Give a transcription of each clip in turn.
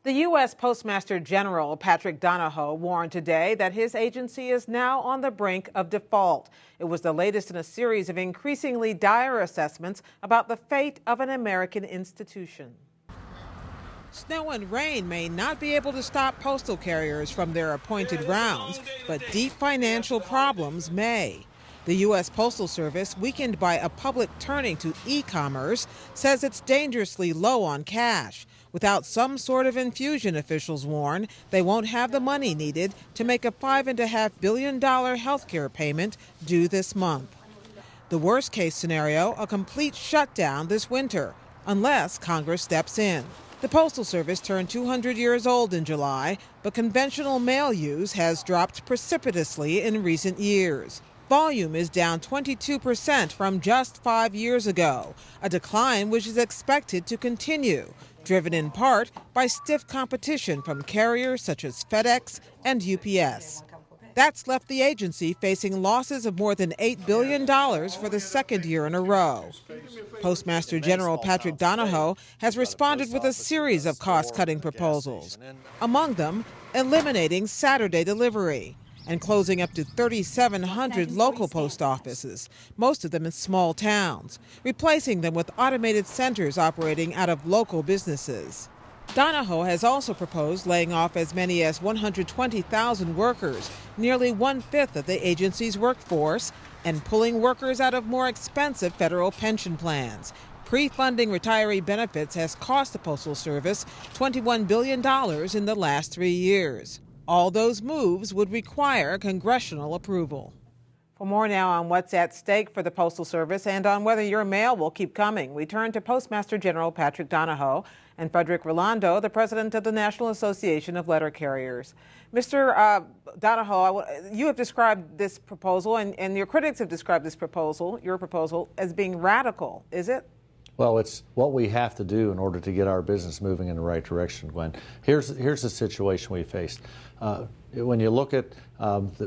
The U.S. Postmaster General Patrick Donohoe warned today that his agency is now on the brink of default. It was the latest in a series of increasingly dire assessments about the fate of an American institution. Snow and rain may not be able to stop postal carriers from their appointed rounds, but deep financial problems may. The U.S. Postal Service, weakened by a public turning to e-commerce, says it's dangerously low on cash. Without some sort of infusion, officials warn, they won't have the money needed to make a $5.5 billion health care payment due this month. The worst-case scenario, a complete shutdown this winter, unless Congress steps in. The Postal Service turned 200 years old in July, but conventional mail use has dropped precipitously in recent years. Volume is down 22% from just 5 years ago, a decline which is expected to continue, driven in part by stiff competition from carriers such as FedEx and UPS. That's left the agency facing losses of more than $8 billion for the second year in a row. Postmaster General Patrick Donohoe has responded with a series of cost-cutting proposals, among them eliminating Saturday delivery and closing up to 3,700 local post offices, most of them in small towns, replacing them with automated centers operating out of local businesses. Donohoe has also proposed laying off as many as 120,000 workers, nearly one-fifth of the agency's workforce, and pulling workers out of more expensive federal pension plans. Pre-funding retiree benefits has cost the Postal Service $21 billion in the last 3 years. All those moves would require congressional approval. For more now on what's at stake for the Postal Service and on whether your mail will keep coming, we turn to Postmaster General Patrick Donohoe and Frederick Rolando, the president of the National Association of Letter Carriers. Mr. Donohoe, you have described this proposal, and your critics have described this proposal, your proposal, as being radical. Is it? Well, it's what we have to do in order to get our business moving in the right direction, Gwen. Here's the situation we faced. When you look at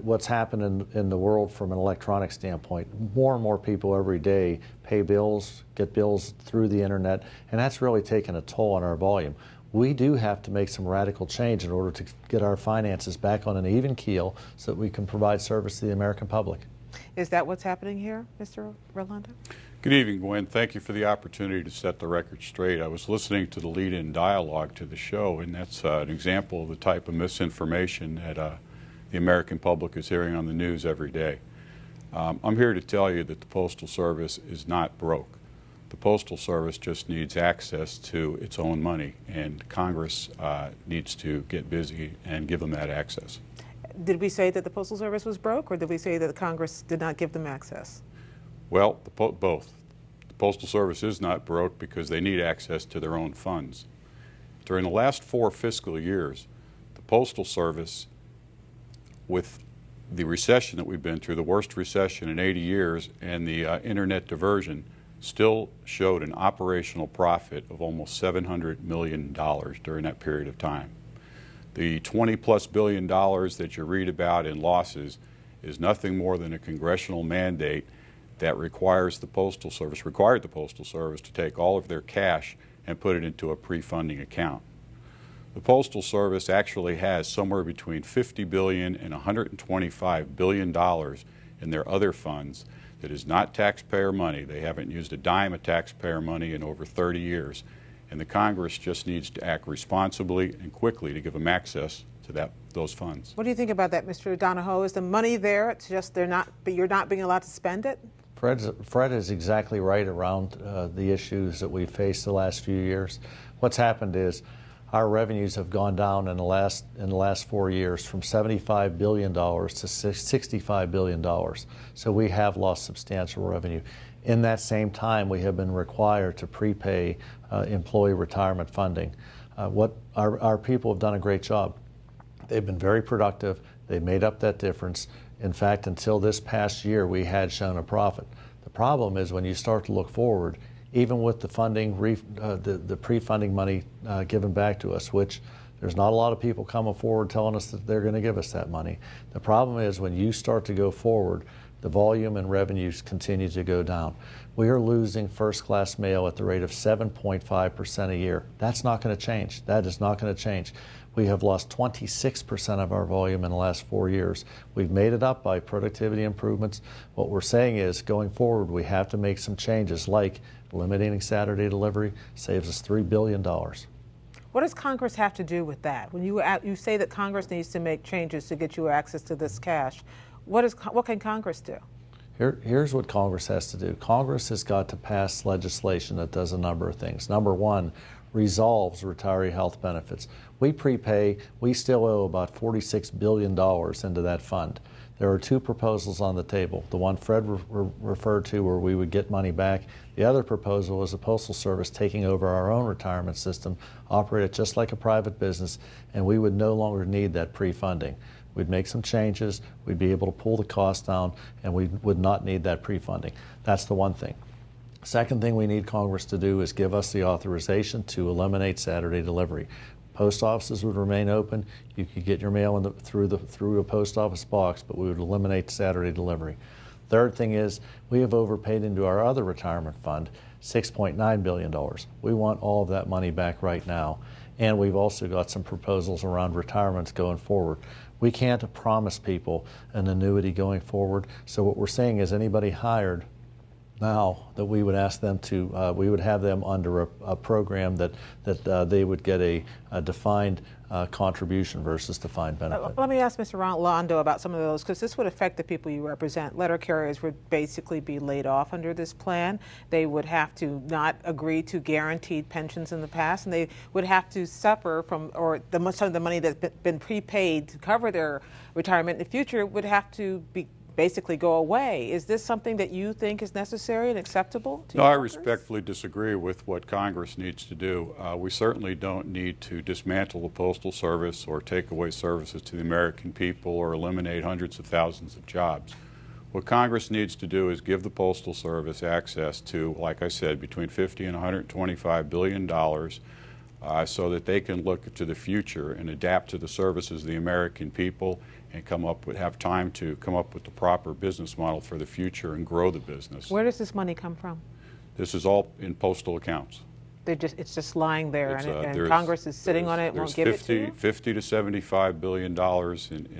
what's happened in the world from an electronic standpoint, more and more people every day pay bills, get bills through the internet, and that's really taken a toll on our volume. We do have to make some radical change in order to get our finances back on an even keel so that we can provide service to the American public. Is that what's happening here, Mr. Rolando? Good evening, Gwen. Thank you for the opportunity to set the record straight. I was listening to the lead-in dialogue to the show, and that's an example of the type of misinformation that the American public is hearing on the news every day. I'm here to tell you that the Postal Service is not broke. The Postal Service just needs access to its own money, and Congress needs to get busy and give them that access. Did we say that the Postal Service was broke, or did we say that Congress did not give them access? Well, both. The Postal Service is not broke because they need access to their own funds. During the last 4 fiscal years, the Postal Service, with the recession that we've been through, the worst recession in 80 years, and the internet diversion, still showed an operational profit of almost $700 million during that period of time. The $20+ billion that you read about in losses is nothing more than a congressional mandate that required the Postal Service to take all of their cash and put it into a pre-funding account. The Postal Service actually has somewhere between $50 billion and $125 billion in their other funds that is not taxpayer money. They haven't used a dime of taxpayer money in over 30 years. And the Congress just needs to act responsibly and quickly to give them access to those funds. What do you think about that, Mr. Donohoe? Is the money there? It's just but you're not being allowed to spend it? Fred is exactly right around the issues that we've faced the last few years. What's happened is our revenues have gone down in the last 4 years from $75 billion to $65 billion. So we have lost substantial revenue. In that same time, we have been required to prepay employee retirement funding. Our people have done a great job. They've been very productive. They've made up that difference. In fact, until this past year, we had shown a profit. The problem is when you start to look forward, even with the funding, the pre-funding money given back to us, which There's not a lot of people coming forward telling us that they're going to give us that money. The problem is when you start to go forward, the volume and revenues continue to go down. We are losing first-class mail at the rate of 7.5% a year. That's not going to change. That is not going to change. We have lost 26% of our volume in the last 4 years. We've made it up by productivity improvements. What we're saying is, going forward, we have to make some changes, like eliminating Saturday delivery saves us $3 billion. What does Congress have to do with that? When you say that Congress needs to make changes to get you access to this cash, what can Congress do? Here's what Congress has to do. Congress has got to pass legislation that does a number of things. Number one, resolves retiree health benefits. We prepay, we still owe about $46 billion into that fund. There are two proposals on the table. The one Fred referred to where we would get money back. The other proposal is the Postal Service taking over our own retirement system, operate it just like a private business, and we would no longer need that pre-funding. We'd make some changes, we'd be able to pull the cost down, and we would not need that pre-funding. That's the one thing. Second thing we need Congress to do is give us the authorization to eliminate Saturday delivery. Post offices would remain open. You could get your mail through a post office box, but we would eliminate Saturday delivery. Third thing is we have overpaid into our other retirement fund, $6.9 billion. We want all of that money back right now. And we've also got some proposals around retirements going forward. We can't promise people an annuity going forward. So what we're saying is anybody hired now that we would ask them to, we would have them under a program that they would get a defined contribution versus defined benefit. Let me ask Mr. Rolando about some of those, because this would affect the people you represent. Letter carriers would basically be laid off under this plan. They would have to not agree to guaranteed pensions in the past, and they would have to suffer from, or some of the money that's been prepaid to cover their retirement in the future would have to be basically go away. Is this something that you think is necessary and acceptable to No, I workers? respectfully disagree with what Congress needs to do. We certainly don't need to dismantle the Postal Service or take away services to the American people or eliminate hundreds of thousands of jobs. What Congress needs to do is give the Postal Service access to, like I said, between $50 and $125 billion so that they can look to the future and adapt to the services of the American people and have time to come up with the proper business model for the future and grow the business. Where does this money come from? This is all in postal accounts. It's just lying there, and There's- Congress is sitting on it and won't give it to you? There's $50 to $75 billion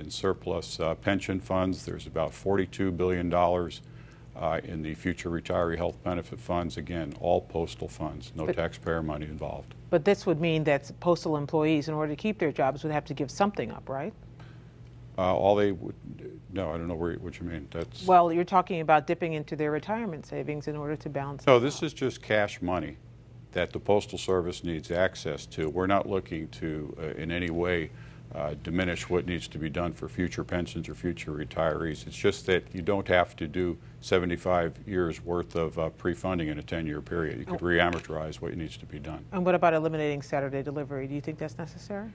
in surplus pension funds. There's about $42 billion in the future retiree health benefit funds. Again, all postal funds, no taxpayer money involved. But this would mean that postal employees, in order to keep their jobs, would have to give something up, right? All they would, no, I don't know what you mean. That's Well, you're talking about dipping into their retirement savings in order to balance. No, this is just cash money that the Postal Service needs access to. We're not looking to, in any way, diminish what needs to be done for future pensions or future retirees. It's just that you don't have to do 75 years worth of pre-funding in a 10-year period. You could re-amortize what needs to be done. And what about eliminating Saturday delivery? Do you think that's necessary?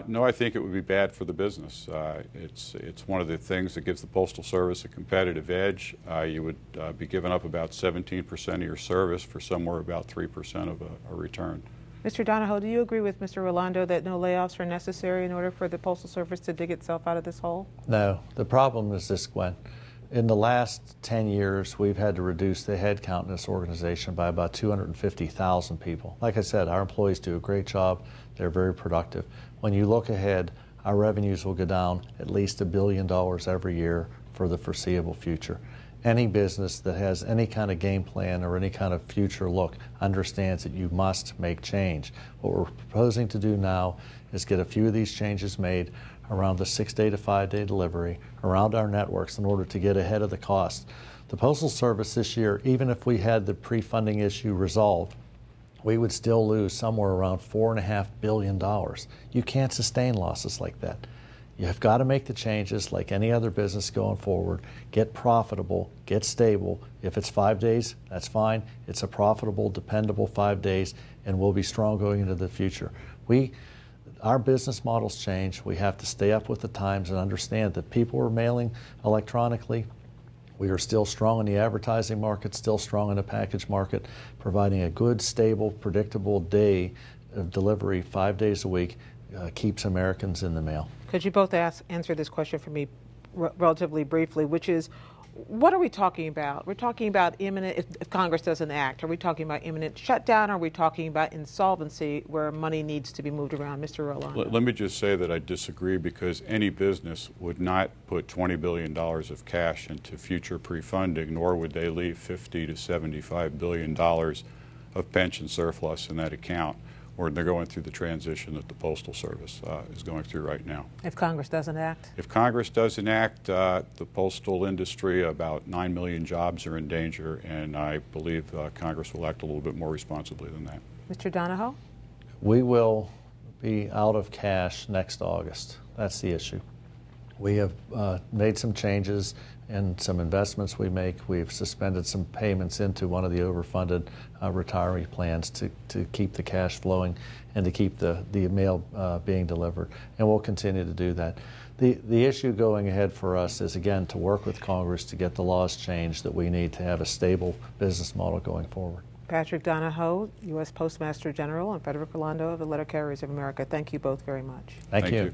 No, I think it would be bad for the business. It's one of the things that gives the Postal Service a competitive edge. You would be giving up about 17% of your service for somewhere about 3% of a return. Mr. Donahoe, do you agree with Mr. Rolando that no layoffs are necessary in order for the Postal Service to dig itself out of this hole? No. The problem is this, Gwen. In the last 10 years, we've had to reduce the headcount in this organization by about 250,000 people. Like I said, our employees do a great job. They're very productive. When you look ahead, our revenues will go down at least $1 billion every year for the foreseeable future. Any business that has any kind of game plan or any kind of future look understands that you must make change. What we're proposing to do now is get a few of these changes made around the 6-day to 5-day delivery, around our networks in order to get ahead of the cost. The Postal Service this year, even if we had the pre-funding issue resolved, we would still lose somewhere around $4.5 billion. You can't sustain losses like that. You have got to make the changes like any other business going forward. Get profitable, get stable. If it's 5 days, that's fine. It's a profitable, dependable 5 days, and we'll be strong going into the future. Our business models change. We have to stay up with the times and understand that people are mailing electronically. We are still strong in the advertising market, still strong in the package market, providing a good, stable, predictable day of delivery 5 days a week keeps Americans in the mail. Could you both answer this question for me relatively briefly, which is, what are we talking about? We're talking about imminent, if Congress doesn't act, are we talking about imminent shutdown? Or are we talking about insolvency where money needs to be moved around? Mr. Rolando. Let me just say that I disagree, because any business would not put $20 billion of cash into future pre-funding, nor would they leave $50 to $75 billion of pension surplus in that account, or they're going through the transition that the Postal Service is going through right now. If Congress doesn't act? If Congress doesn't act, the postal industry, about 9 million jobs are in danger, and I believe Congress will act a little bit more responsibly than that. Mr. Donahoe? We will be out of cash next August. That's the issue. We have made some changes and some investments we make. We've suspended some payments into one of the overfunded retiree plans to keep the cash flowing and to keep the mail being delivered. And we'll continue to do that. The issue going ahead for us is, again, to work with Congress to get the laws changed that we need to have a stable business model going forward. Patrick Donahoe, U.S. Postmaster General, and Frederick Rolando of the Letter Carriers of America. Thank you both very much. Thank you.